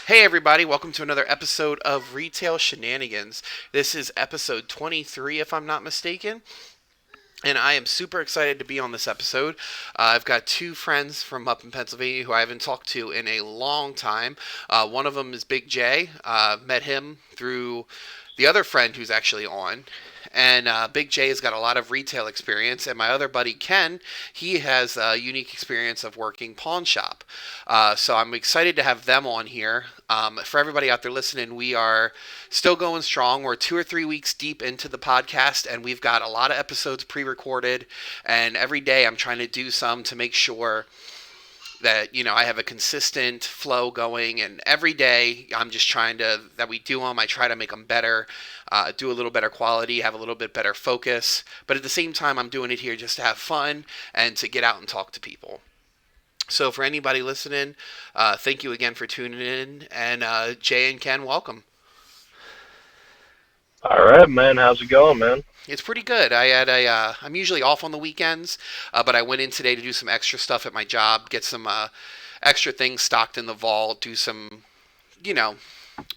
Hey everybody, welcome to another episode of Retail Shenanigans. This is episode 23 if I'm not mistaken. And I am super excited to be on this episode. I've got two friends from up in Pennsylvania who I haven't talked to in a long time. One of them is Big J. Met him through the other friend who's actually on. And Big J has got a lot of retail experience. And my other buddy Ken, he has a unique experience of working pawn shop. So I'm excited to have them on here. For everybody out there listening, we are still going strong. We're 2 or 3 weeks deep into the podcast, and we've got a lot of episodes pre-recorded. And every day I'm trying to do some to make sure that I have a consistent flow going, and every day I'm just trying to that we do them. I try to make them better, do a little better quality, have a little bit better focus. But at the same time, I'm doing it here just to have fun and to get out and talk to people. So for anybody listening, thank you again for tuning in, and Jay and Ken, welcome. All right, man. How's it going, man? It's pretty good. I'm usually off on the weekends, but I went in today to do some extra stuff at my job, get some extra things stocked in the vault, do some, you know,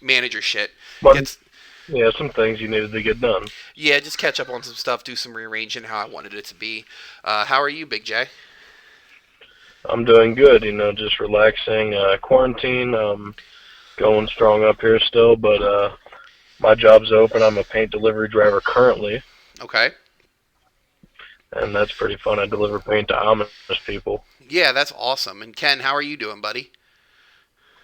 manager shit. But Get, yeah, some things you needed to get done. yeah, just catch up on some stuff, do some rearranging how I wanted it to be. How are you, Big J? I'm doing good. Just relaxing. Quarantine. Going strong up here still, but my job's open. I'm a paint delivery driver currently, Okay. and that's pretty fun. I deliver paint to Amish people. Yeah, that's awesome. And Ken, how are you doing, buddy?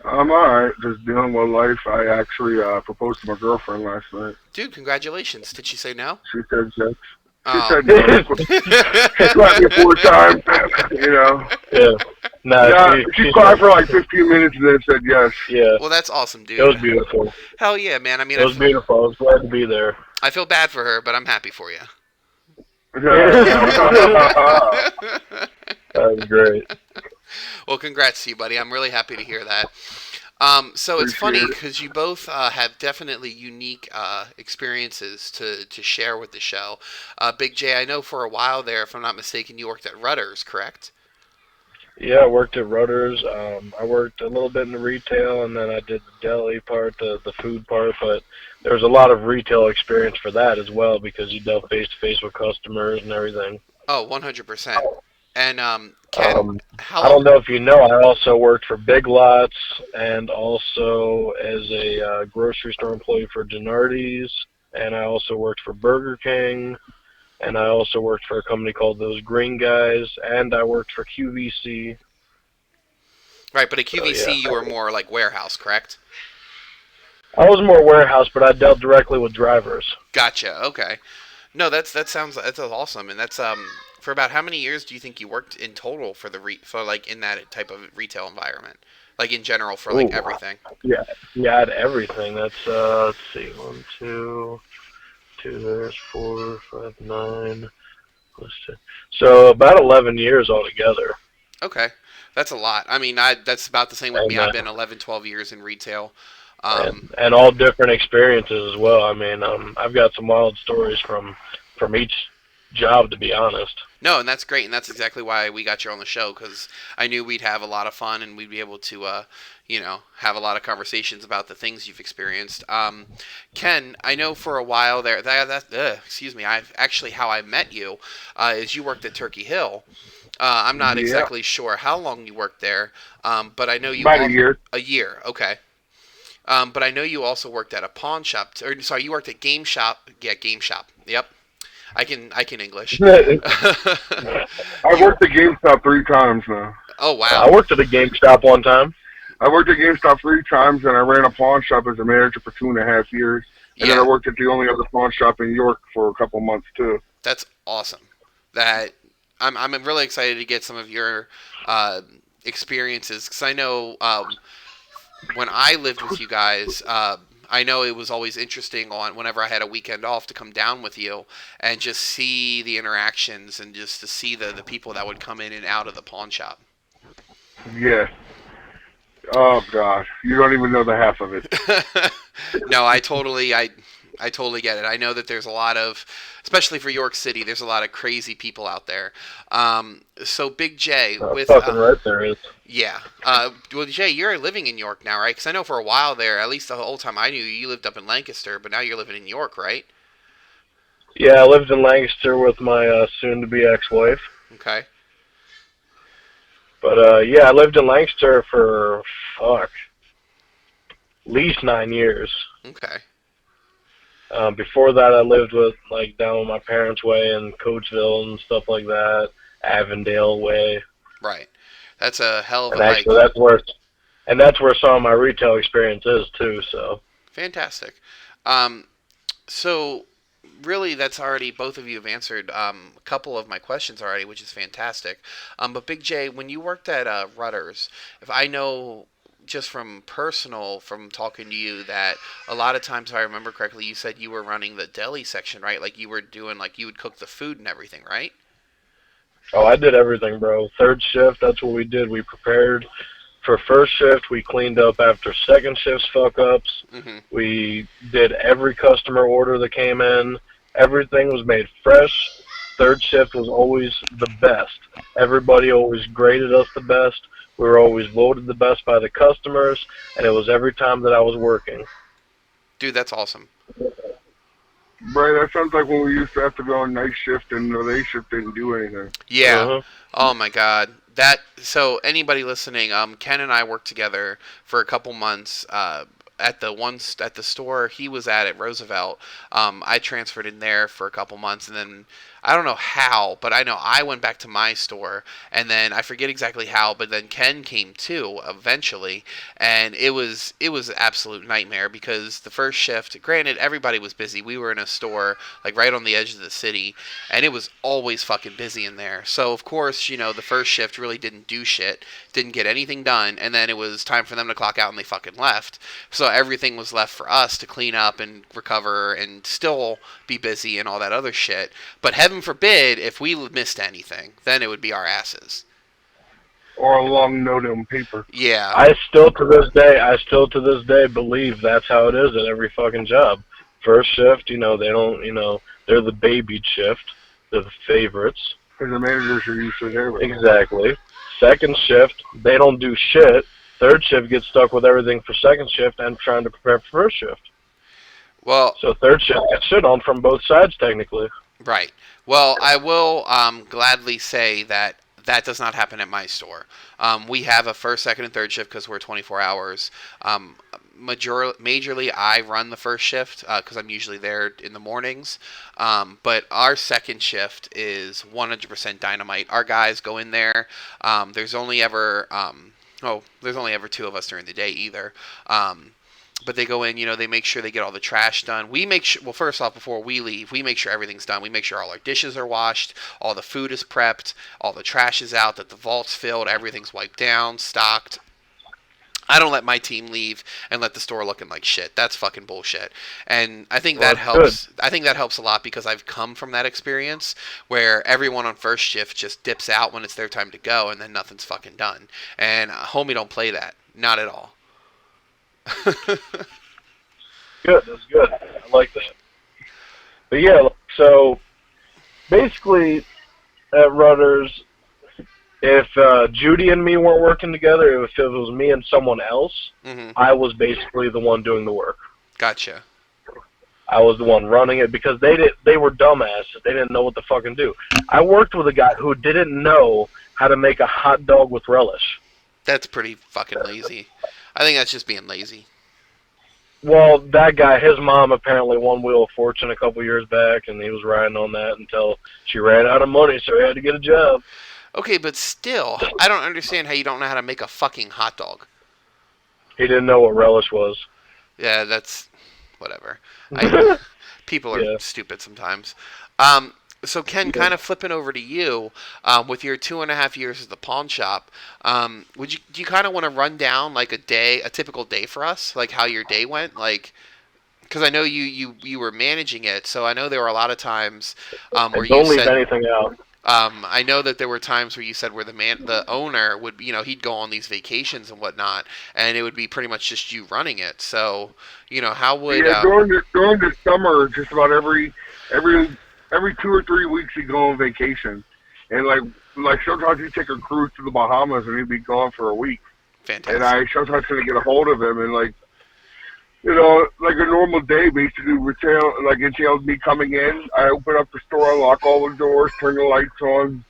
I'm alright, just dealing with life. I actually proposed to my girlfriend last night. Dude, congratulations. Did she say no? She said yes. She Oh. said yes. She slapped me 4 times, you know. Yeah. Nah, Yeah, she she cried for like 15 minutes and then said yes. yeah. Well, that's awesome, dude. It was beautiful. Hell yeah, man. I mean, It was beautiful. I was glad to be there. I feel bad for her, but I'm happy for you. That was great. Well, congrats to you, buddy. I'm really happy to hear that. So it's funny Appreciate it. because you both have definitely unique experiences to share with the show. Big J, I know for a while there, if I'm not mistaken, you worked at Rutter's, correct? Yeah, I worked at Rutter's. I worked a little bit in the retail, and then I did the deli part, the food part. But there was a lot of retail experience for that as well because you dealt face to face with customers and everything. Oh, 100%. And Ken, how I long? don't know if you know, I also worked for Big Lots and also as a grocery store employee for Gennardi's, and I also worked for Burger King, and I also worked for a company called Those Green Guys, and I worked for QVC. Right, but at So QVC, yeah, you were more like warehouse, correct? I was more warehouse, but I dealt directly with drivers. Gotcha. Okay. No, that's awesome, and that's for about how many years do you think you worked in total for for like in that type of retail environment, like in general for like Ooh, everything? yeah, yeah, I had everything. That's let's see, two, there's 4, 5, 9. So about 11 years altogether. Okay, that's a lot. I mean, that's about the same with me. And I've been 11, 12 years in retail. and and all different experiences as well. I mean, I've got some wild stories from each job, to be honest. No, and that's great, and that's exactly why we got you on the show because I knew we'd have a lot of fun and we'd be able to, have a lot of conversations about the things you've experienced. Ken, I know for a while there excuse me, I've actually how I met you is you worked at Turkey Hill. I'm not Yeah, exactly sure how long you worked there, but I know you about a year. a year. Okay. But I know you also worked at a pawn shop, or sorry, you worked at Game Shop. Yeah, Game Shop. Yep, I can English. I you worked at GameStop 3 times now. Oh I wow. worked at a GameStop one time. I worked at GameStop 3 times, and I ran a pawn shop as a manager for 2.5 years. And then I Yeah, worked at the only other pawn shop in York for a couple months too. that's awesome. That I'm really excited to get some of your uh, experiences because I know when I lived with you guys. I know it was always interesting on whenever I had a weekend off to come down with you and just see the interactions and just to see the people that would come in and out of the pawn shop. Yeah. Oh gosh, you don't even know the half of it. No, I totally I totally get it. I know that there's a lot of, especially for York City, there's a lot of crazy people out there. So Big J with Fucking right there is. yeah. Well, Jay, you're living in York now, right? Because I know for a while there, at least the whole time I knew you, you lived up in Lancaster, but now you're living in York, right? Yeah, I lived in Lancaster with my soon-to-be ex-wife. Okay. But yeah, I lived in Lancaster for fuck, at least 9 years. Okay. Before that, I lived with like down my parents' way in Coatesville and stuff like that, Avondale way, Right. That's a hell of a and hike. actually that's where some of my retail experience is too. So Fantastic. Um, so really, that's already both of you have answered a couple of my questions already, which is fantastic. But Big J, when you worked at Rutter's, if I know just from personal, from talking to you, that a lot of times, if I remember correctly, you said you were running the deli section, right? Like you were doing, like you would cook the food and everything, right? oh, I did everything, bro. Third shift, that's what we did. We prepared for first shift. We cleaned up after second shift's fuck ups. Mm-hmm. We did every customer order that came in. Everything was made fresh. Third shift was always the best. Everybody always graded us the best. We were always voted the best by the customers, and it was every time that I was working. Dude, that's awesome. Bro, that sounds like when we used to have to go on night shift and the day shift didn't do anything. Yeah. Uh-huh. Oh my God. That so anybody listening, Ken and I worked together for a couple months at at the store he was at Roosevelt. I transferred in there for a couple months, and then I don't know how, but I know I went back to my store, and then I forget exactly how, but then Ken came too eventually, and it was an absolute nightmare because the first shift, granted everybody was busy. We were in a store like right on the edge of the city, and it was always fucking busy in there. So of course, the first shift really didn't do shit, didn't get anything done, and then it was time for them to clock out and they fucking left. So everything was left for us to clean up and recover and still be busy and all that other shit. But heaven forbid if we missed anything, then it would be our asses. Or a long note on paper. Yeah. I still to this day believe that's how it is at every fucking job. First shift, they don't, they're the babied shift. They're the favorites. Because the managers are used to everything. Exactly. Second shift, they don't do shit. Third shift gets stuck with everything for second shift and trying to prepare for first shift. Well, So third shift gets shit on from both sides, technically. right. Well, I will gladly say that that does not happen at my store. We have a first, second, and third shift because we're 24 hours. Majorly, I run the first shift because I'm usually there in the mornings. But our second shift is 100% dynamite. Our guys go in there. There's only ever there's only ever two of us during the day either. But they go in, they make sure they get all the trash done. We make sure, well, first off, before we leave, we make sure everything's done. We make sure all our dishes are washed, all the food is prepped, all the trash is out, that the vault's filled, everything's wiped down, stocked. I don't let my team leave and let the store looking like shit. That's fucking bullshit. And I think Well, that that's helps. I think that helps a lot because I've come from that experience where everyone on first shift just dips out when it's their time to go and then nothing's fucking done. And homie don't play that. Not at all. Good, that's good. I like that. But yeah, so basically at Rudders, if Judy and me weren't working together, if it was me and someone else, Hmm. I was basically the one doing the work. Gotcha. I was the one running it because they were dumbasses. They didn't know what to fucking do. I worked with a guy who didn't know how to make a hot dog with relish. That's pretty fucking lazy. I think that's just being lazy. Well, that guy, his mom apparently won Wheel of Fortune a couple years back, and he was riding on that until she ran out of money, so he had to get a job. Okay, but still, I don't understand how you don't know how to make a fucking hot dog. He didn't know what relish was. Yeah, that's whatever. Yeah. People are stupid sometimes. So Ken, kind of flipping over to you, with your 2.5 years at the pawn shop, do you kind of want to run down like a typical day for us, like how your day went, like, because I know you were managing it, so I know there were a lot of times where Don't you leave said, anything out. I know that there were times where you said where the owner would, he'd go on these vacations and whatnot, and it would be pretty much just you running it. So, how would Yeah, during the summer, just about every every 2 or 3 weeks he'd go on vacation, and like sometimes he'd take a cruise to the Bahamas and he'd be gone for a week, and fantastic? I sometimes couldn't get a hold of him, and like a normal day basically entailed me coming in. I open up the store, lock all the doors, turn the lights on,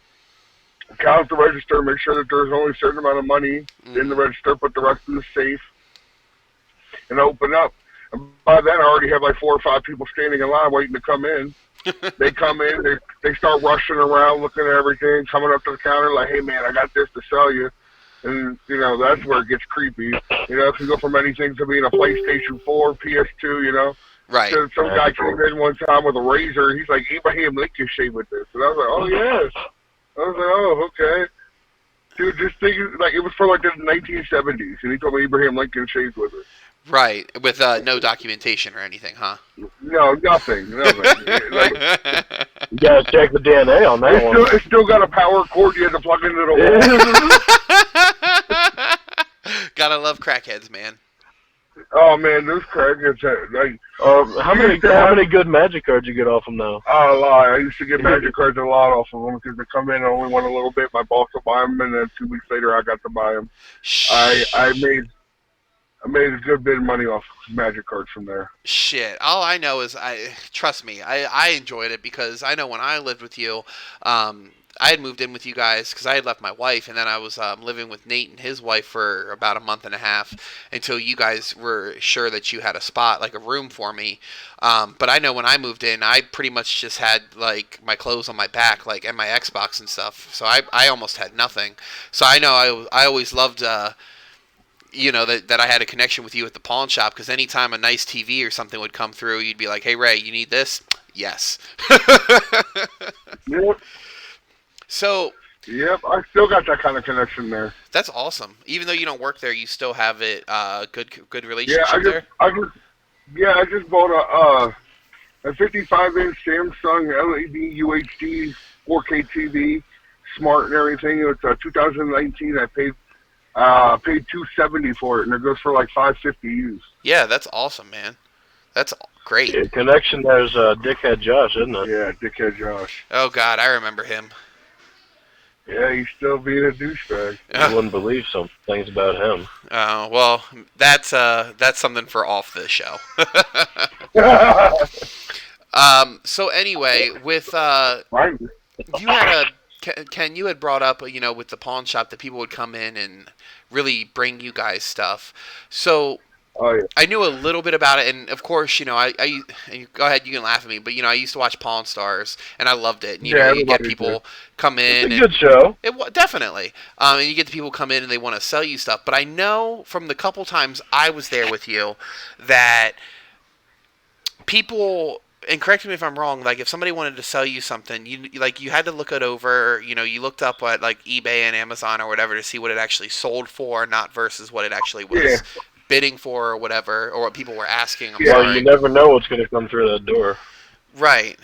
count the register, make sure that there's only a certain amount of money in the Mm. register, put the rest in the safe, and open up. And by then, I already have like 4 or 5 people standing in line waiting to come in. They come in, they start rushing around, looking at everything, coming up to the counter like, "Hey man, I got this to sell you." And that's where it gets creepy. It can go from anything to being a PlayStation 4, PS2. Right. So some guy came in one time with a razor. He's like, "Abraham Lincoln shaved with this," and I was like, "Oh yes." I was like, "Oh okay." Dude, just thinking like it was for like the 1970s, and he told me Abraham Lincoln shaved with it. Right. With no documentation or anything, huh? No, nothing. Like You gotta check the DNA on that one. it's still got a power cord you have to plug into the wall. Gotta love crackheads, man. Oh man, those crackers like How many good magic cards you get off them now? a lot. I used to get magic cards a lot off of them because they come in and only want a little bit. My boss will buy them, and then 2 weeks later I got to buy them. I made a good bit of money off magic cards from there. Shit. All I know is trust me. I enjoyed it because I know when I lived with you, I had moved in with you guys because I had left my wife, and then I was living with Nate and his wife for about a month and a half until you guys were sure that you had a spot, like a room for me. But I know when I moved in, I pretty much just had like my clothes on my back, like, and my Xbox and stuff. So I almost had nothing. So I know I always loved. That I had a connection with you at the pawn shop because anytime a nice TV or something would come through, you'd be like, "Hey Ray, you need this?" Yes. Yep. So Yep, I still got that kind of connection there. that's awesome. Even though you don't work there, you still have it good Yeah, relationship there. I just bought a 55-inch Samsung LED UHD 4K TV, smart and everything. It's 2019. I paid $270 for it, and it goes for like $550 used. Yeah, that's awesome, man. That's great. Yeah, connection there's Dickhead Josh, isn't it? Yeah, dickhead Josh. Oh God, I remember him. Yeah, he's still being a douchebag. You wouldn't believe some things about him. Well, that's something for off the show. So anyway, with Right. you had Ken, you had brought up, with the pawn shop that people would come in and really bring you guys stuff. So Oh yeah. I knew a little bit about it, and of course, I go ahead, you can laugh at me, but I used to watch Pawn Stars, and I loved it. And, Yeah, you get everybody people come in, It's a and good show. definitely, and you get the people come in and they want to sell you stuff. But I know from the couple times I was there with you that people, and correct me if I'm wrong, like if somebody wanted to sell you something, you had to look it over. You looked up at like eBay and Amazon or whatever to see what it actually sold for, not versus what it actually was Yeah. bidding for or whatever, or what people were asking. I'm Yeah. Well, sorry. you never know what's going to come through that door. Right,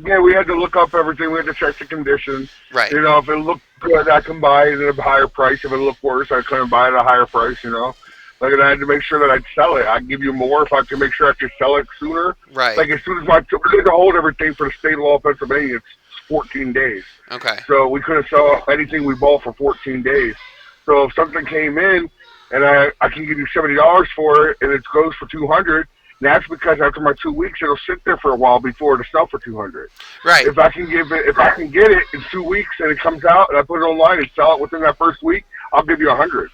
Yeah, we had to look up everything. We had to check the condition. right, If it looked good, I can buy it at a higher price. If it looked worse, I couldn't buy it at a higher price. Like, and I had to make sure that I'd sell it. I'd give you more if I could make sure I could sell it sooner. right. Like, as soon as we had to hold everything for the state law of Pennsylvania, it's 14 days. Okay, So we couldn't sell anything we bought for 14 days. So if something came in and I can give you $70 for it and it goes for 200, that's because after my 2 weeks it'll sit there for a while before it'll sell for 200. right. If I can get it in 2 weeks and it comes out and I put it online and sell it within that first week, I'll give you 100.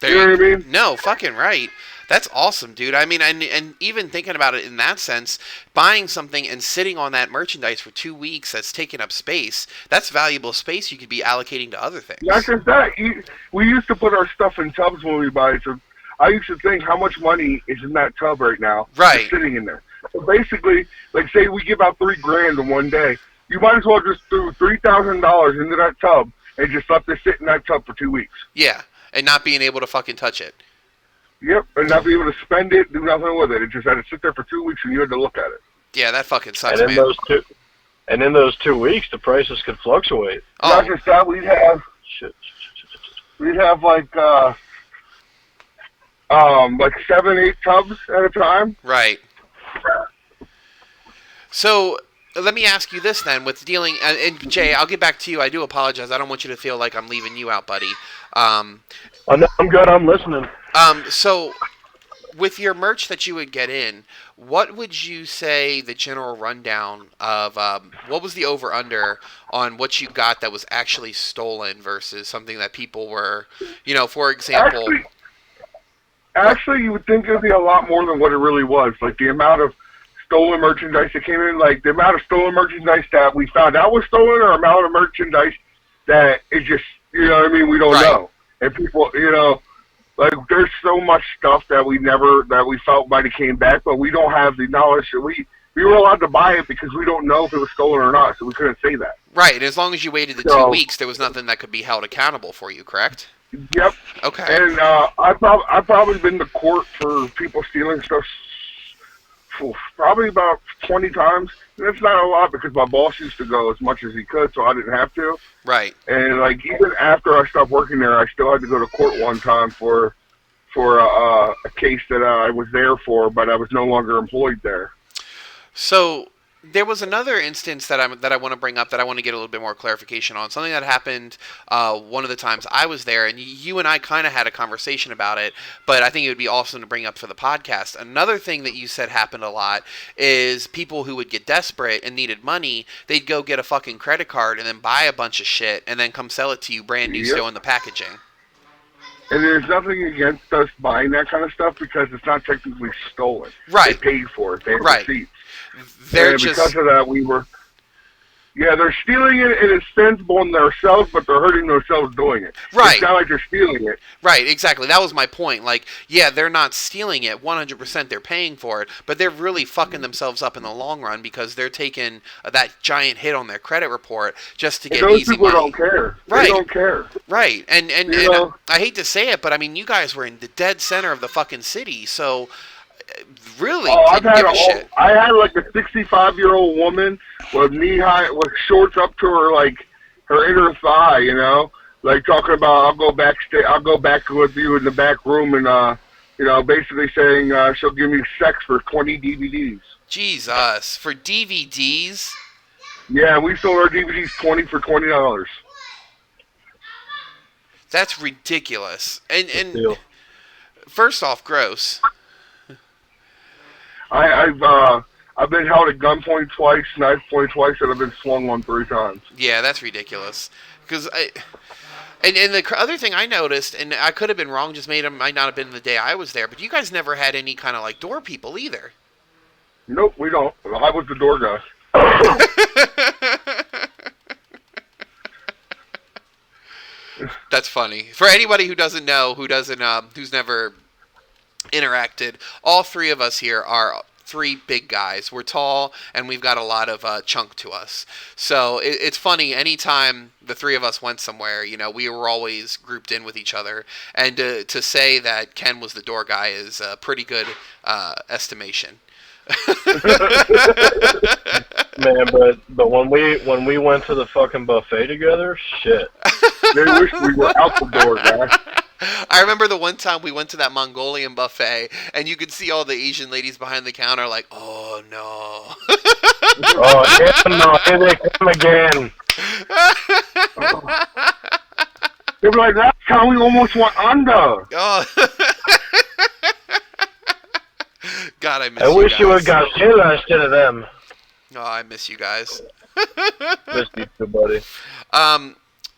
You know what I mean? No, fucking right. That's awesome, dude. I mean, and even thinking about it in that sense, buying something and sitting on that merchandise for 2 weeks that's taking up space, that's valuable space you could be allocating to other things. Not just that. We used to put our stuff in tubs when we buy it. So I used to think how much money is in that tub right now, Right. just sitting in there. So basically, like say we give out $3,000 in one day, you might as well just threw $3,000 into that tub and just let it sit in that tub for 2 weeks. Yeah, and not being able to fucking touch it. Yep, and not be able to spend it, do nothing with it. It just had to sit there for 2 weeks, and you had to look at it. Yeah, that fucking sucks, And in man. And in those 2 weeks, the prices could fluctuate. Not just that, we'd have like 7, 8 tubs at a time. Right. So let me ask you this then: with dealing, and Jay, I'll get back to you. I do apologize. I don't want you to feel like I'm leaving you out, buddy. Oh, no, I'm good. I'm listening. So with your merch that you would get in, what would you say the general rundown of what was the over under on what you got that was actually stolen versus something that people were, for example. Actually, you would think it would be a lot more than what it really was. Like the amount of stolen merchandise that came in, like the amount of stolen merchandise that we found out was stolen, or amount of merchandise that it just, we don't know. And people, like there's so much stuff that we felt might have came back, but we don't have the knowledge that we were allowed to buy it because we don't know if it was stolen or not, so we couldn't say that. Right, and as long as you waited the 2 weeks, there was nothing that could be held accountable for you, correct? Yep. Okay. And I've probably been to court for people stealing stuff probably about 20 times. And it's not a lot because my boss used to go as much as he could, so I didn't have to. Right. And like even after I stopped working there, I still had to go to court one time for a case that I was there for, but I was no longer employed there. So there was another instance that I want to bring up that I want to get a little bit more clarification on. Something that happened one of the times I was there, and you and I kind of had a conversation about it, but I think it would be awesome to bring up for the podcast. Another thing that you said happened a lot is people who would get desperate and needed money, they'd go get a fucking credit card and then buy a bunch of shit and then come sell it to you brand new, still in the packaging. And there's nothing against us buying that kind of stuff because it's not technically stolen. Right. They paid for it. They have receipts. They're because of that, they're stealing it and it's sensible in themselves, but they're hurting themselves doing it. Right. It's not like they're stealing it. Right, exactly. That was my point. Like, yeah, they're not stealing it 100%. They're paying for it, but they're really fucking themselves up in the long run because they're taking that giant hit on their credit report just to get easy money. Those people don't care. Right. They don't care. Right. And I hate to say it, but I mean, you guys were in the dead center of the fucking city, so really didn't give a shit. I had like a 65-year-old woman with knee-high, with shorts up to her, like, her inner thigh, like talking about, I'll go back with you in the back room and, basically saying she'll give me sex for 20 DVDs. Jesus. For DVDs? Yeah, we sold our DVDs for $20. That's ridiculous. And first off, gross. I've been held at gunpoint twice, knife point twice, and I've been swung on 3 times. Yeah, that's ridiculous. Because and the other thing I noticed, and I could have been wrong, just might not have been the day I was there, but you guys never had any kind of like door people either. Nope, we don't. I was the door guy. That's funny. For anybody who doesn't know, who's never interacted, all 3 of us here are 3 big guys. We're tall and we've got a lot of chunk to us. So it's funny, anytime the 3 of us went somewhere, we were always grouped in with each other. And to say that Ken was the door guy is a pretty good estimation. Man, but when we went to the fucking buffet together, shit. They wish we were out the door, guys. I remember the one time we went to that Mongolian buffet, and you could see all the Asian ladies behind the counter like, oh, no. Oh, hell no, here they come again. They were like, last time we almost went under. Oh. God, I miss you guys. I wish you would have got Taylor instead of them. Oh, I miss you guys. Miss you too, buddy.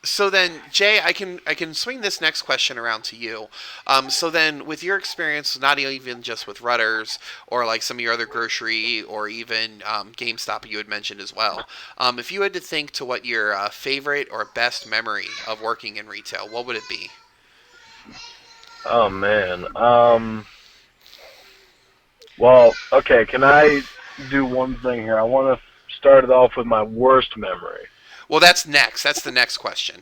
So then, Jay, I can swing this next question around to you. So then, with your experience, not even just with Rudders or like some of your other grocery or even GameStop you had mentioned as well, if you had to think to what your favorite or best memory of working in retail, what would it be? Oh man. Well, okay. Can I do one thing here? I want to start it off with my worst memory. Well, that's next. That's the next question.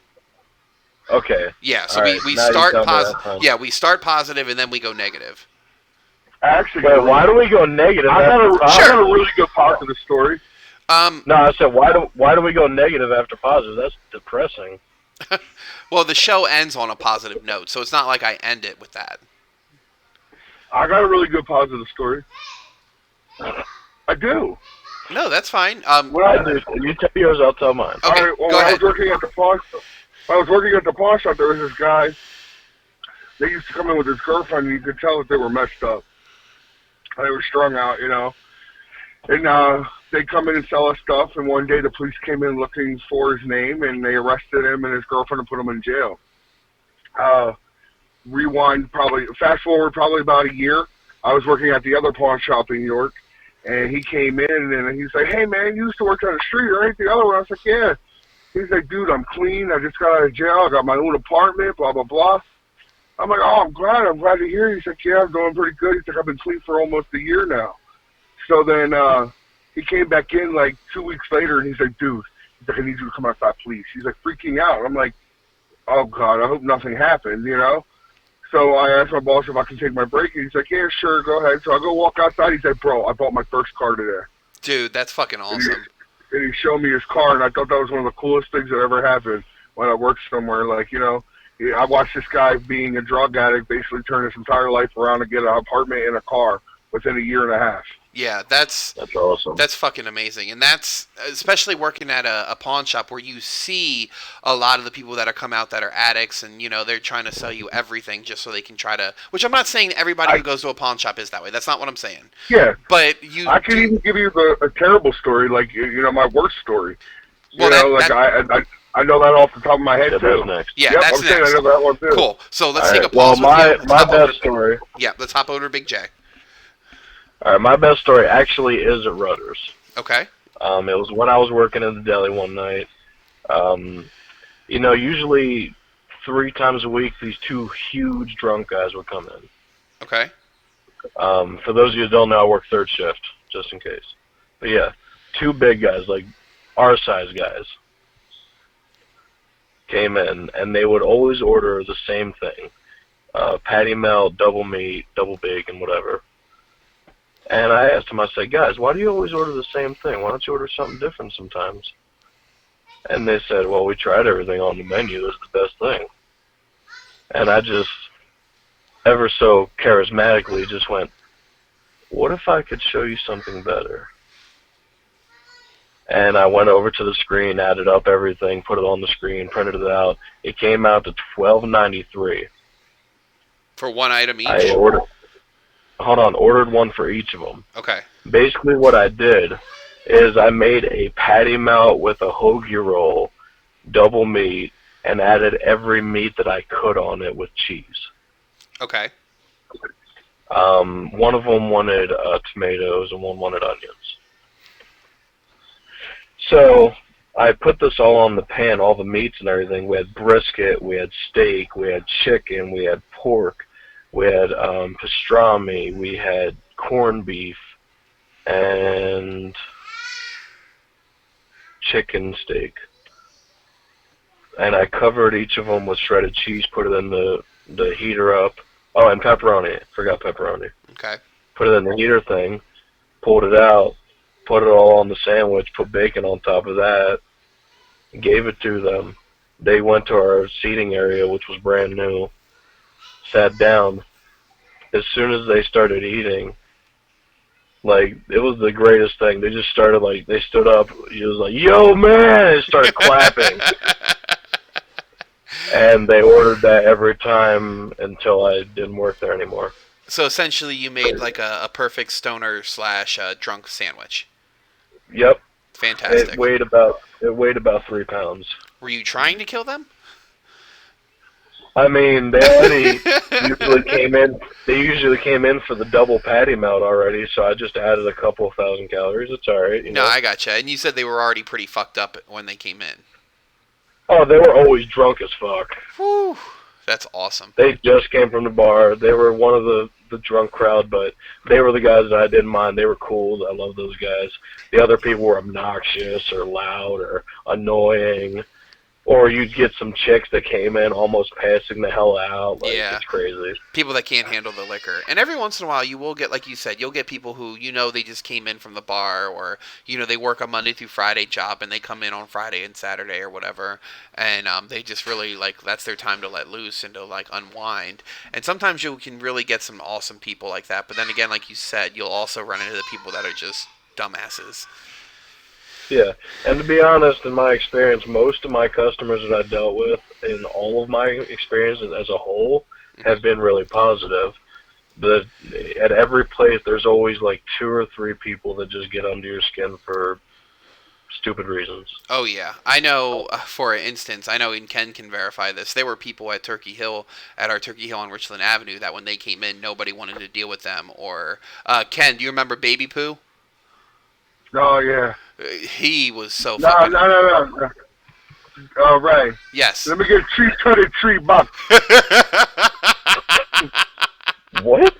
Okay. Yeah, so right. we start positive. Yeah, we start positive and then we go negative. Actually, wait, why do we go negative? I got a really good positive story. No, I said why do we go negative after positive? That's depressing. Well, the show ends on a positive note, so it's not like I end it with that. I got a really good positive story. I do. No, that's fine. When I do. You tell yours, I'll tell mine. Okay, all right, well, go when I ahead. was working at the pawn shop, when I was working at the pawn shop, there was this guy. They used to come in with his girlfriend, and you could tell that they were messed up. They were strung out, you know. And they come in and sell us stuff. And one day, the police came in looking for his name, and they arrested him and his girlfriend and put him in jail. Fast forward probably about a year. I was working at the other pawn shop in New York, and he came in and he's like, "Hey man, you used to work on the street, right?" The other one, I was like, "Yeah." He's like, "Dude, I'm clean. I just got out of jail. I got my own apartment. Blah blah blah." I'm like, "Oh, I'm glad to hear." He's like, "Yeah, I'm doing pretty good." He's like, "I've been clean for almost a year now." So then he came back in like 2 weeks later, and he's like, "Dude," he's like, "I need you to come outside, please." He's like freaking out. I'm like, "Oh God, I hope nothing happened," you know. So I asked my boss if I can take my break, and he's like, "Yeah, sure, go ahead." So I go walk outside. He's like, "Bro, I bought my first car today." Dude, that's fucking awesome. And he showed me his car, and I thought that was one of the coolest things that ever happened when I worked somewhere. Like, you know, I watched this guy being a drug addict basically turn his entire life around and get an apartment and a car within a year and a half. Yeah, that's awesome. That's fucking amazing, and that's especially working at a pawn shop where you see a lot of the people that are come out that are addicts, and you know they're trying to sell you everything just so they can try to. Which I'm not saying everybody who goes to a pawn shop is that way. That's not what I'm saying. Yeah, but I can even give you a terrible story, like you know my worst story. Well, I know that off the top of my head too. Next. Yeah, yep, that's I'm saying next. I know that one too. Cool. So let's All take right. a pause. Well, with my best story. Yeah, let's hop over to Big J. All right, my best story actually is at Rudders. Okay. It was when I was working in the deli one night. You know, usually 3 times a week, these 2 huge drunk guys would come in. Okay. For those of you who don't know, I work third shift, just in case. But yeah, 2 big guys, like our size guys, came in, and they would always order the same thing. Patty melt, double meat, double bacon, whatever. And I asked him, I said, "Guys, why do you always order the same thing? Why don't you order something different sometimes?" And they said, "Well, we tried everything on the menu. This is the best thing." And I just, ever so charismatically, just went, "What if I could show you something better?" And I went over to the screen, added up everything, put it on the screen, printed it out. It came out to $12.93. For one item each? I ordered one for each of them. Okay. Basically what I did is I made a patty melt with a hoagie roll, double meat, and added every meat that I could on it with cheese. Okay. One of them wanted tomatoes and one wanted onions. So I put this all on the pan, all the meats and everything. We had brisket, we had steak, we had chicken, we had pork, we had pastrami, we had corned beef, and chicken steak. And I covered each of them with shredded cheese, put it in the heater up. Oh, and pepperoni. Forgot pepperoni. Okay. Put it in the heater thing, pulled it out, put it all on the sandwich, put bacon on top of that, gave it to them. They went to our seating area, which was brand new, sat down. As soon as they started eating, like, it was the greatest thing. They just started, like, they stood up. He was like, "Yo, man!" They started clapping. And they ordered that every time until I didn't work there anymore. So essentially you made like a perfect stoner / drunk sandwich. Yep. Fantastic. It weighed about 3 pounds. Were you trying to kill them? I mean, they already usually came in. They usually came in for the double patty melt already, so I just added a couple of thousand calories. It's all right. You know? I gotcha. And you said they were already pretty fucked up when they came in. Oh, they were always drunk as fuck. Whew. That's awesome. They just came from the bar. They were one of the drunk crowd, but they were the guys that I didn't mind. They were cool. I love those guys. The other people were obnoxious or loud or annoying. Or you'd get some chicks that came in almost passing the hell out. Like, Yeah. it's crazy. People that can't handle the liquor. And every once in a while, you will get, like you said, you'll get people who, they just came in from the bar, or, they work a Monday through Friday job and they come in on Friday and Saturday or whatever. And they just really, like, that's their time to let loose and to, like, unwind. And sometimes you can really get some awesome people like that. But then again, like you said, you'll also run into the people that are just dumbasses. Yeah, and to be honest, in my experience, most of my customers that I dealt with, in all of my experiences as a whole, have been really positive. But at every place, there's always like 2 or 3 people that just get under your skin for stupid reasons. Oh yeah, I know. For instance, I know, and Ken can verify this. There were people at our Turkey Hill on Richland Avenue, that when they came in, nobody wanted to deal with them. Or Ken, do you remember Baby Pooh? Oh yeah. He was so No, fucking. no. All right. Yes. Let me get tree buck. What?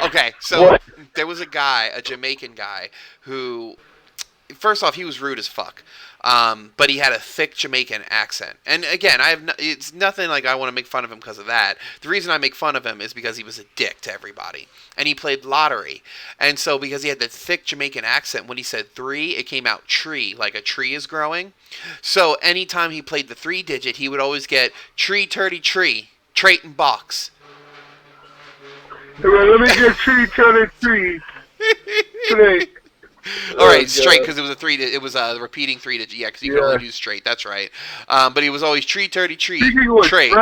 Okay, so What? there was a Jamaican guy, who, first off, he was rude as fuck. But he had a thick Jamaican accent. And again, it's nothing like I want to make fun of him because of that. The reason I make fun of him is because he was a dick to everybody. And he played lottery. And so because he had that thick Jamaican accent, when he said 3, it came out tree, like a tree is growing. So anytime he played the 3 digit, he would always get tree, turdy, tree, trait and box. Let me get tree. Today. All right, straight, because it was it was a repeating 3 digit. Yeah, because you could only do straight. That's right. But he was always tree, turdy, tree, trait.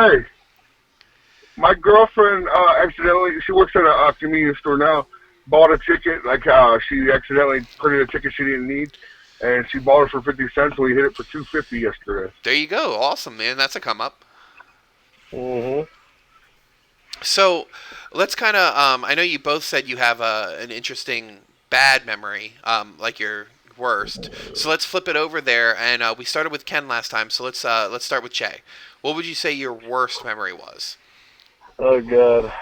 My girlfriend accidentally, she works at a convenience store now, bought a ticket, like she accidentally printed a ticket she didn't need, and she bought it for 50 cents, so we hit it for $2.50 yesterday. There you go. Awesome, man. That's a come up. Mm-hmm. So let's kind of, I know you both said you have an interesting bad memory, like your worst. So let's flip it over there, and we started with Ken last time, so let's start with Jay. What would you say your worst memory was? Oh, God.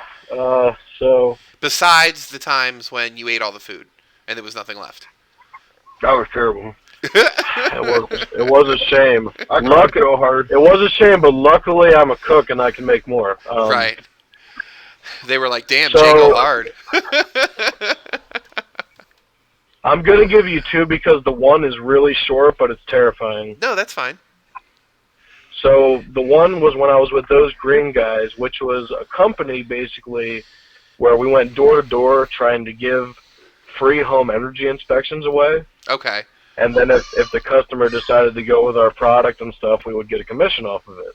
So... Besides the times when you ate all the food and there was nothing left. That was terrible. It was a shame. I tried so hard. It was a shame, but luckily I'm a cook and I can make more. Right. They were like, damn, so, Jay, go hard. I'm going to give you 2 because the one is really short, but it's terrifying. No, that's fine. So the one was when I was with those green guys, which was a company basically where we went door to door trying to give free home energy inspections away. Okay. And then if the customer decided to go with our product and stuff, we would get a commission off of it.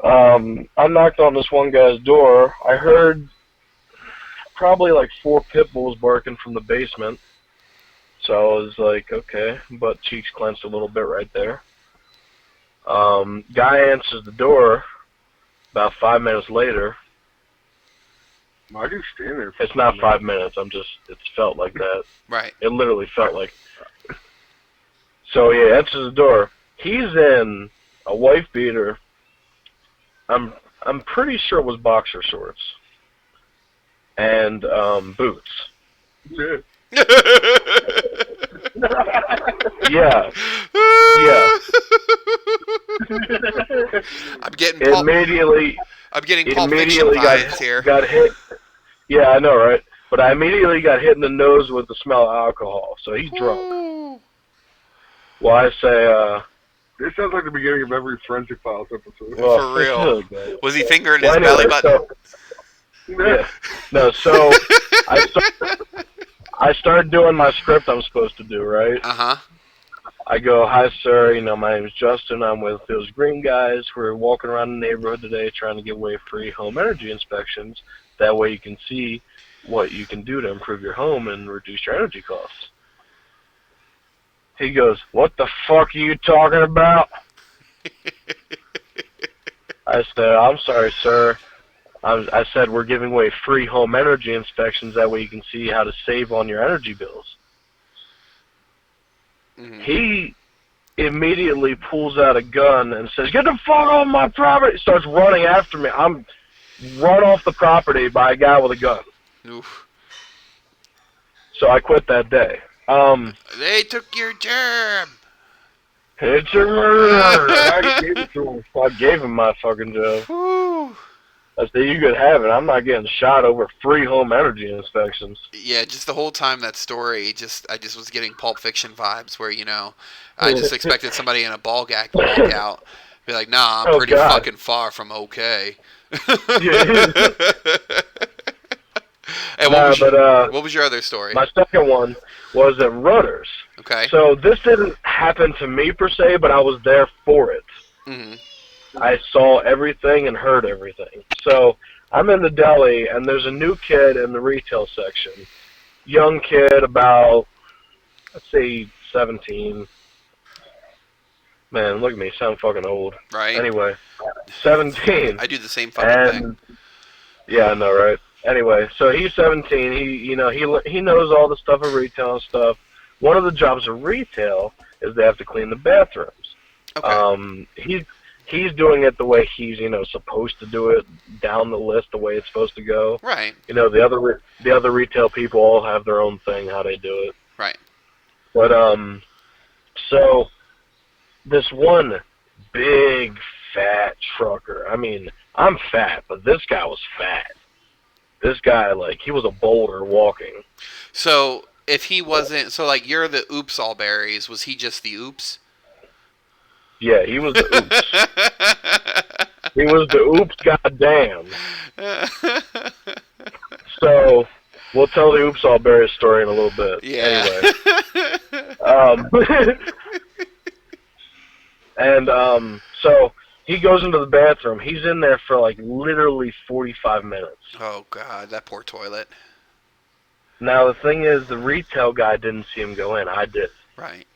I knocked on this one guy's door. I heard probably like 4 pit bulls barking from the basement. So I was like, okay, butt cheeks clenched a little bit right there. Guy answers the door about 5 minutes later. Why do you stand there? It's not 5 minutes. It's felt like that. Right. It literally felt like. So he answers the door. He's in a wife beater. I'm pretty sure it was boxer shorts and boots. Yeah. Yeah. I'm getting immediately Pulp Fiction vibes here. Got hit. Yeah, I know, right? But I immediately got hit in the nose with the smell of alcohol, so he's drunk. Well, I say, This sounds like the beginning of every Forensic Files episode. well, For real. Was he fingering his anyway, belly button? Yeah. No, so I started doing my script I'm supposed to do, right? Uh-huh. I go, hi, sir. My name is Justin. I'm with those green guys. We're walking around the neighborhood today trying to give away free home energy inspections. That way you can see what you can do to improve your home and reduce your energy costs. He goes, what the fuck are you talking about? I said, I'm sorry, sir. I said we're giving away free home energy inspections. That way you can see how to save on your energy bills. Mm-hmm. He immediately pulls out a gun and says, get the fuck off my property. Starts running after me. I'm run off the property by a guy with a gun. Oof. So I quit that day. They took your germ. It's a murder. I gave it to him. I gave him my fucking job. Whew. I said, you could have it. I'm not getting shot over free home energy inspections. Yeah, just the whole time that story, I just was getting Pulp Fiction vibes where, I just expected somebody in a ball gag to walk out, be like, nah, I'm Oh, pretty God. fucking far from okay. Yeah. And Nah, what was your other story? my second one was at Rudders. Okay. So this didn't happen to me per se, but I was there for it. Hmm. I saw everything and heard everything. So I'm in the deli, and there's a new kid in the retail section. Young kid, about, let's say, 17. Man, look at me, sound fucking old. Right. Anyway, 17. I do the same fucking thing. And yeah, I know, right? Anyway, so he's 17. He knows all the stuff of retail and stuff. One of the jobs of retail is they have to clean the bathrooms. Okay. He's doing it the way he's supposed to do it, down the list the way it's supposed to go. Right. The other retail people all have their own thing how they do it. Right. But so this one big fat trucker. I mean, I'm fat, but this guy was fat. This guy, like, he was a boulder walking. So if he wasn't, so like you're the oops all berries, was he just the oops? Yeah, he was the oops. He was the oops goddamn. So, we'll tell the oops all berries story in a little bit. Yeah. Anyway. So he goes into the bathroom. He's in there for like literally 45 minutes. Oh God, that poor toilet. Now the thing is, the retail guy didn't see him go in. I did. Right.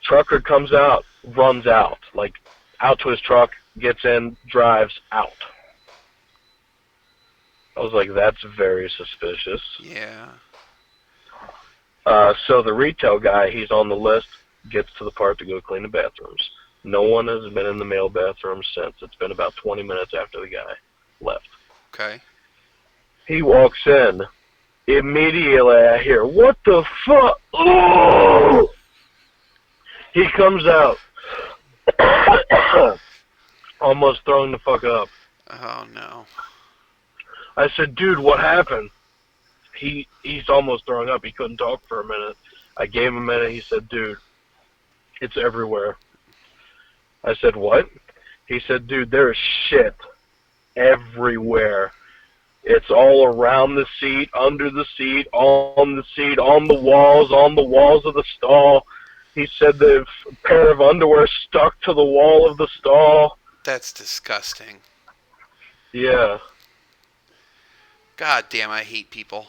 Trucker comes out, runs out, like out to his truck, gets in, drives out. I was like, that's very suspicious. Yeah. So the retail guy, he's on the list, gets to the part to go clean the bathrooms. No one has been in the male bathroom since. It's been about 20 minutes after the guy left. Okay. He walks in. Immediately I hear, what the fuck? Oh! He comes out. Almost throwing the fuck up. Oh no. I said, dude, what happened? He's almost throwing up. He couldn't talk for a minute. I gave him a minute. He said, dude, it's everywhere. I said, what? He said, dude, there is shit everywhere. It's all around the seat, under the seat, on the walls of the stall. He said the pair of underwear stuck to the wall of the stall. That's disgusting. Yeah. God damn, I hate people.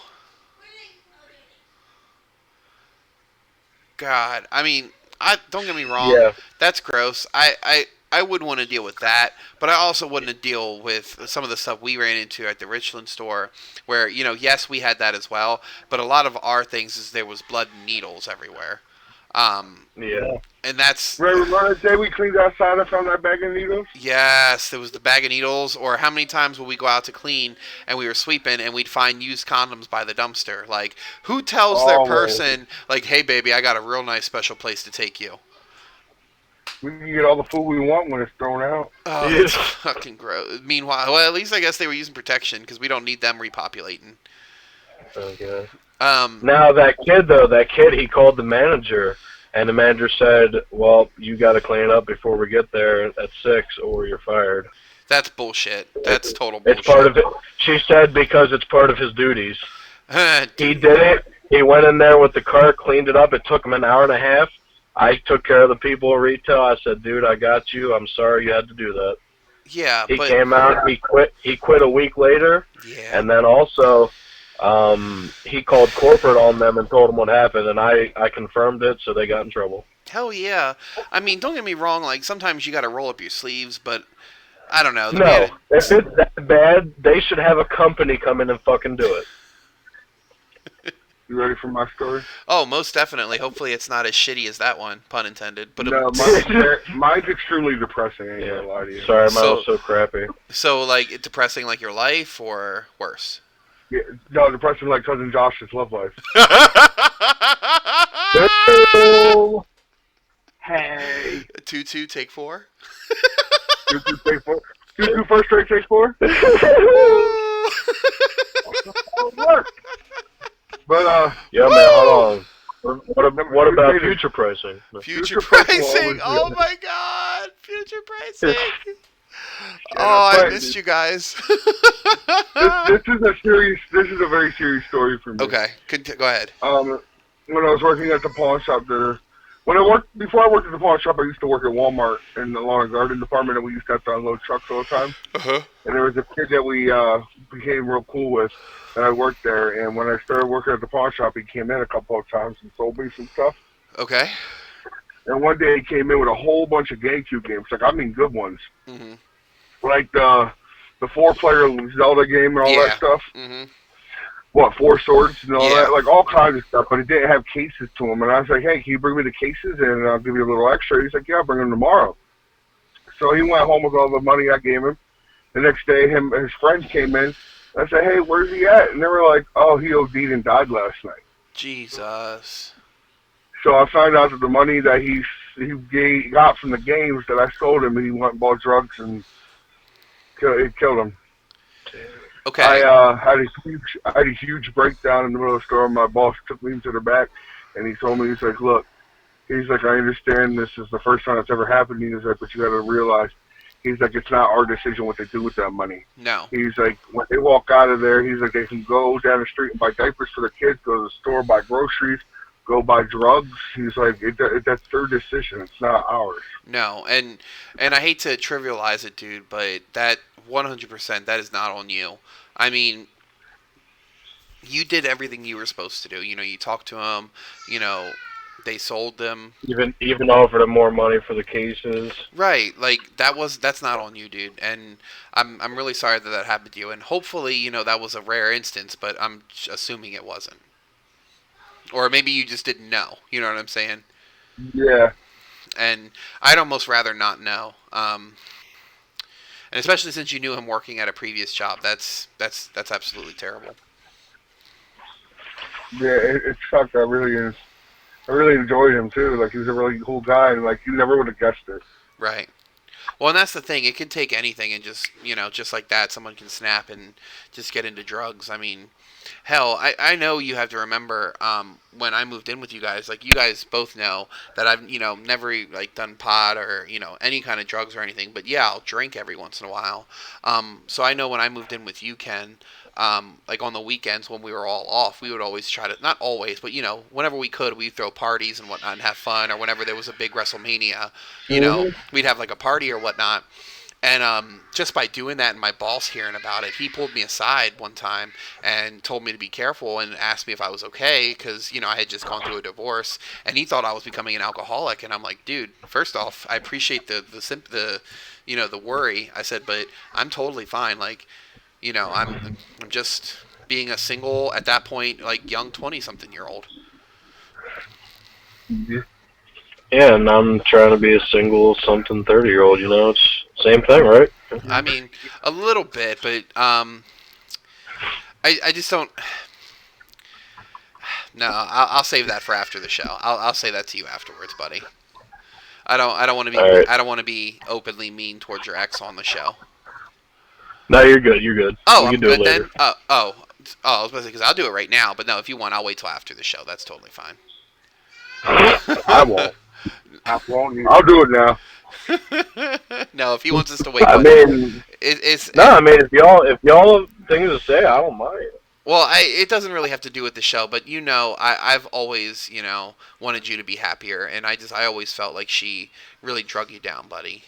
God, I mean, don't get me wrong. Yeah. That's gross. I wouldn't want to deal with that, but I also wouldn't deal with some of the stuff we ran into at the Richland store, where yes, we had that as well, but a lot of our things is there was blood and needles everywhere. Yeah. And that's... Remember the day we cleaned outside and found that bag of needles? Yes, there was the bag of needles, or how many times would we go out to clean and we were sweeping and we'd find used condoms by the dumpster? Like, who tells their person, like, hey, baby, I got a real nice special place to take you? We can get all the food we want when it's thrown out. Oh, it's fucking gross. Meanwhile, well, at least I guess they were using protection because we don't need them repopulating. Okay. Now that kid, he called the manager, and the manager said, well, you got to clean it up before we get there at 6 or you're fired. That's bullshit. That's total bullshit. It's part of it. She said because it's part of his duties. He did it. He went in there with the cart, cleaned it up. It took him an hour and a half. I took care of the people at retail. I said, dude, I got you. I'm sorry you had to do that. Yeah, He came out. He quit a week later. Yeah. And then also, he called corporate on them and told them what happened, and I confirmed it, so they got in trouble. Hell yeah. I mean, don't get me wrong. Like, sometimes you got to roll up your sleeves, but I don't know. No, if it's that bad, they should have a company come in and fucking do it. You ready for my story? Oh, most definitely. Hopefully it's not as shitty as that one, pun intended. But no, mine's extremely depressing. I ain't gonna lie to you. Sorry, mine was so crappy. So, like, depressing like your life, or worse? Yeah, no, depressing like Cousin Josh's love life. Hey. 2-2, take 4. 2-2, take 4. 2-2 first straight, take 4. Woo! Oh, work. But Yeah, man, hold on. What about future pricing? Future pricing will pricing. always be Oh on. my God. Future pricing. Oh, I But missed you guys. this is a serious. This is a very serious story for me. Okay, go ahead. When I was working at the pawn shop there, before I worked at the pawn shop, I used to work at Walmart in the lawn and garden department, and we used to have to unload trucks all the time. Uh-huh. And there was a kid that we became real cool with, and I worked there. And when I started working at the pawn shop, he came in a couple of times and sold me some stuff. Okay. And one day he came in with a whole bunch of GameCube games, like I mean good ones, Mm-hmm. like the 4-player Zelda game and all that stuff. Mm-hmm. What, 4 Swords and all Yeah. that, like all kinds of stuff, but it didn't have cases to them. And I was like, hey, can you bring me the cases and I'll give you a little extra? He's like, yeah, I'll bring them tomorrow. So he went home with all the money I gave him. The next day, him and his friends came in. I said, hey, where's he at? And they were like, oh, he OD'd and died last night. Jesus. So I found out that the money that he got from the games that I sold him, and he went and bought drugs and it killed him. Okay. I had a huge breakdown in the middle of the store. My boss took me into the back, and he told me, he's like, look, he's like, I understand this is the first time it's ever happened. He's like, but you got to realize, he's like, it's not our decision what they do with that money. No. He's like, when they walk out of there, he's like, they can go down the street and buy diapers for their kids, go to the store, buy groceries, go buy drugs. He's like, that's their decision. It's not ours. No, and I hate to trivialize it, dude, but that 100%, that is not on you. I mean, you did everything you were supposed to do. You know, you talked to them. You know, they sold them. Even offered him more money for the cases. Right, like that's not on you, dude. And I'm really sorry that happened to you. And hopefully, you know, that was a rare instance, but I'm assuming it wasn't. Or maybe you just didn't know. You know what I'm saying? Yeah. And I'd almost rather not know. And especially since you knew him working at a previous job, that's absolutely terrible. Yeah, it sucked. I really enjoyed him too. Like, he was a really cool guy, and like, you never would have guessed it. Right. Well, and that's the thing. It can take anything, and just, you know, just like that, someone can snap and just get into drugs. I mean, hell, I know you have to remember when I moved in with you guys. Like, you guys both know that I've, you know, never like done pot or, you know, any kind of drugs or anything. But yeah, I'll drink every once in a while. So I know when I moved in with you, Ken. Like on the weekends when we were all off, we would always try to, not always, but, you know, whenever we could, we'd throw parties and whatnot and have fun. Or whenever there was a big WrestleMania, you know, we'd have like a party or whatnot. And just by doing that and my boss hearing about it, he pulled me aside one time and told me to be careful and asked me if I was okay because, you know, I had just gone through a divorce and he thought I was becoming an alcoholic. And I'm like, dude, first off, I appreciate the you know, the worry. I said, but I'm totally fine. Like, you know, I'm just being a single, at that point, like young 20-something-year-old. Yeah, and I'm trying to be a single something 30-year-old, you know, it's same thing, right? I mean, a little bit, but I just don't. No, I'll save that for after the show. I'll say that to you afterwards, buddy. I don't want to be Right. I don't want to be openly mean towards your ex on the show. No, you're good. You're good. Oh, we I'm can do good it later. then. I was about to say because I'll do it right now, but no, if you want, I'll wait till after the show. That's totally fine. I won't. I'll do it now. No, if he wants us to wait, I mean, it's no. I mean, if y'all have things to say, I don't mind. well, it doesn't really have to do with the show, but you know, I've always, you know, wanted you to be happier, and I always felt like she really drug you down, buddy.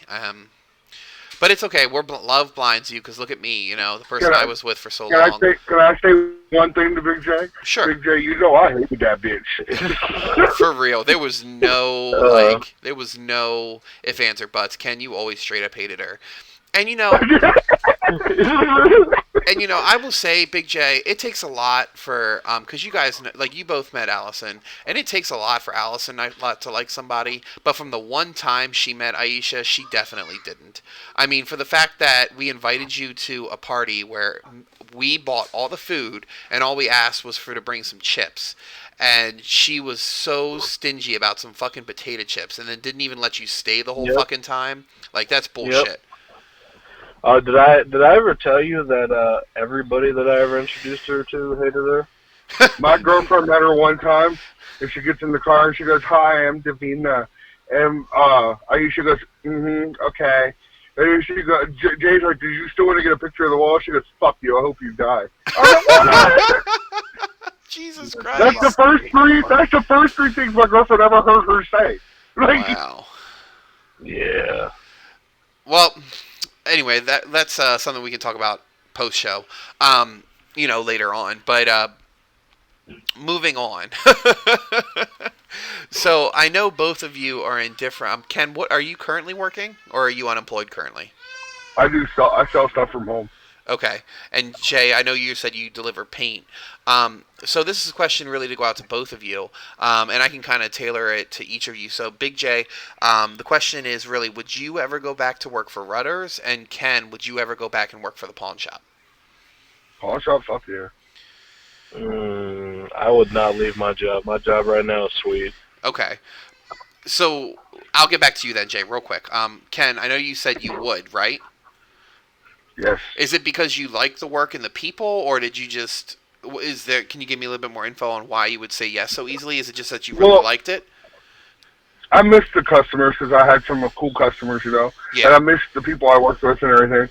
But it's okay. Love blinds you, because look at me, you know, the person I was with for so long. Can I say one thing to Big J? Sure. Big J, you know I hated that bitch. For real, there was no there was no ifs, ands, or buts. Ken, you always straight up hated her, and you know, I will say, Big J, it takes a lot for because you guys like you both met Allison, and it takes a lot for Allison to like somebody. But from the one time she met Aisha, she definitely didn't. I mean, for the fact that we invited you to a party where we bought all the food, and all we asked was for her to bring some chips. And she was so stingy about some fucking potato chips, and then didn't even let you stay the whole Yep. fucking time. Like, that's Yep. bullshit. Did I ever tell you that everybody that I ever introduced her to hated her? My girlfriend met her one time, and she gets in the car and she goes, "Hi, I'm Davina," and Aisha goes, okay. And she goes, Jay's like, "Do you still want to get a picture of the wall?" She goes, "Fuck you, I hope you die." Jesus That's Christ. the first three. That's the first three things my girlfriend ever heard her say. Like, Wow. Yeah. Well, anyway, that's something we can talk about post show, later on. But moving on. So I know both of you are in different. Ken, what are you currently working, or are you unemployed currently? I sell stuff from home. Okay. And Jay, I know you said you deliver paint. So this is a question really to go out to both of you, and I can kind of tailor it to each of you. So Big J, the question is really, would you ever go back to work for Rudders? And Ken, would you ever go back and work for the pawn shop? Pawn shop, fuck yeah. I would not leave my job. My job right now is sweet. Okay. So I'll get back to you then, Jay, real quick. Ken, I know you said you would, right? Yes. Is it because you like the work and the people, or did you just? Is there? Can you give me a little bit more info on why you would say yes so easily? Is it just that you really liked it? I miss the customers because I had some cool customers, and Yeah. I miss the people I worked with and everything.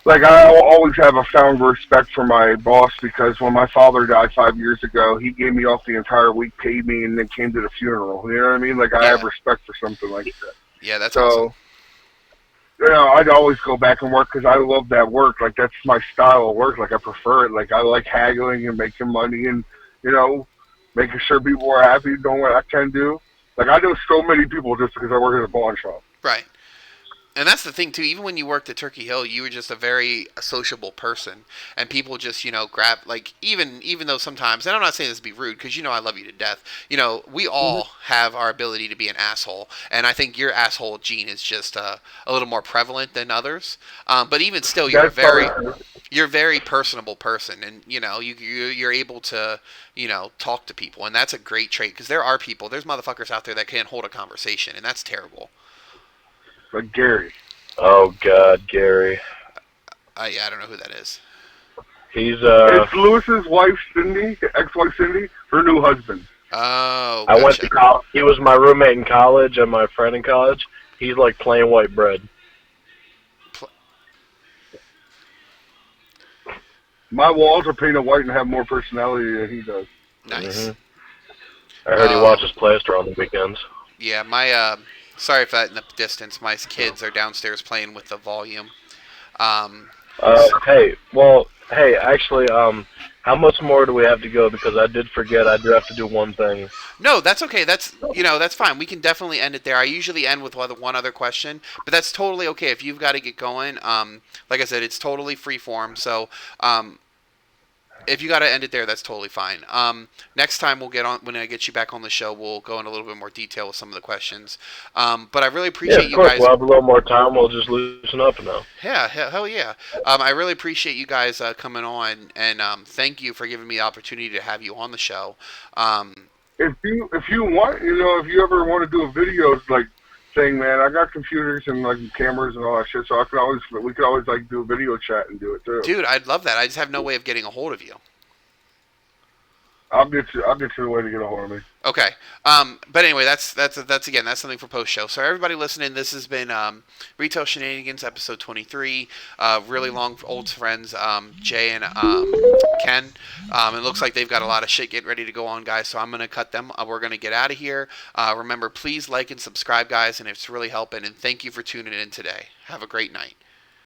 Like, I will always have a found respect for my boss because when my father died 5 years ago, he gave me off the entire week, paid me, and then came to the funeral. You know what I mean? Like, I Yeah. have respect for something like that. Yeah, that's So, awesome. I'd always go back and work because I love that work. Like, that's my style of work. Like, I prefer it. Like, I like haggling and making money and, making sure people are happy doing what I can do. Like, I know so many people just because I work at a pawn shop. Right. And that's the thing too. Even when you worked at Turkey Hill, you were just a very sociable person, and people just grab like even though sometimes, and I'm not saying this to be rude because I love you to death. We all have our ability to be an asshole, and I think your asshole gene is just a little more prevalent than others. But even still, you're a very personable person, and you're able to talk to people, and that's a great trait because there's motherfuckers out there that can't hold a conversation, and that's terrible. Like Gary. Oh God, Gary. Yeah, I don't know who that is. He's It's Lewis's wife, Cindy, ex-wife Cindy, her new husband. Oh, I went gotcha. to college. He was my roommate in college and my friend in college. He's like plain white bread. My walls are painted white and have more personality than he does. Nice. I heard he watches Plaster on the weekends. Yeah, my sorry if that in the distance. My kids are downstairs playing with the volume. Actually, how much more do we have to go? Because I did forget. I do have to do one thing. No, that's okay. That's fine. We can definitely end it there. I usually end with one other question, but that's totally okay if you've got to get going. Like I said, it's totally free form. So, if you got to end it there, that's totally fine. Next time we'll get on when I get you back on the show. We'll go in a little bit more detail with some of the questions. But I really appreciate you guys. We'll have a little more time. We'll just loosen up now. Yeah, hell yeah. I really appreciate you guys coming on, and thank you for giving me the opportunity to have you on the show. If you want, if you ever want to do a video like thing, man, I got computers and like cameras and all that shit, so we could always like do a video chat and do it too. Dude, I'd love that. I just have no way of getting a hold of you. I'll get you the way to get a hold of me. Okay. But anyway, that's something for post show. So everybody listening, this has been Retail Shenanigans episode 23. Really long old friends, Jay and Ken. It looks like they've got a lot of shit getting ready to go on, guys. So I'm gonna cut them. We're gonna get out of here. Remember, please like and subscribe, guys, and it's really helping. And thank you for tuning in today. Have a great night.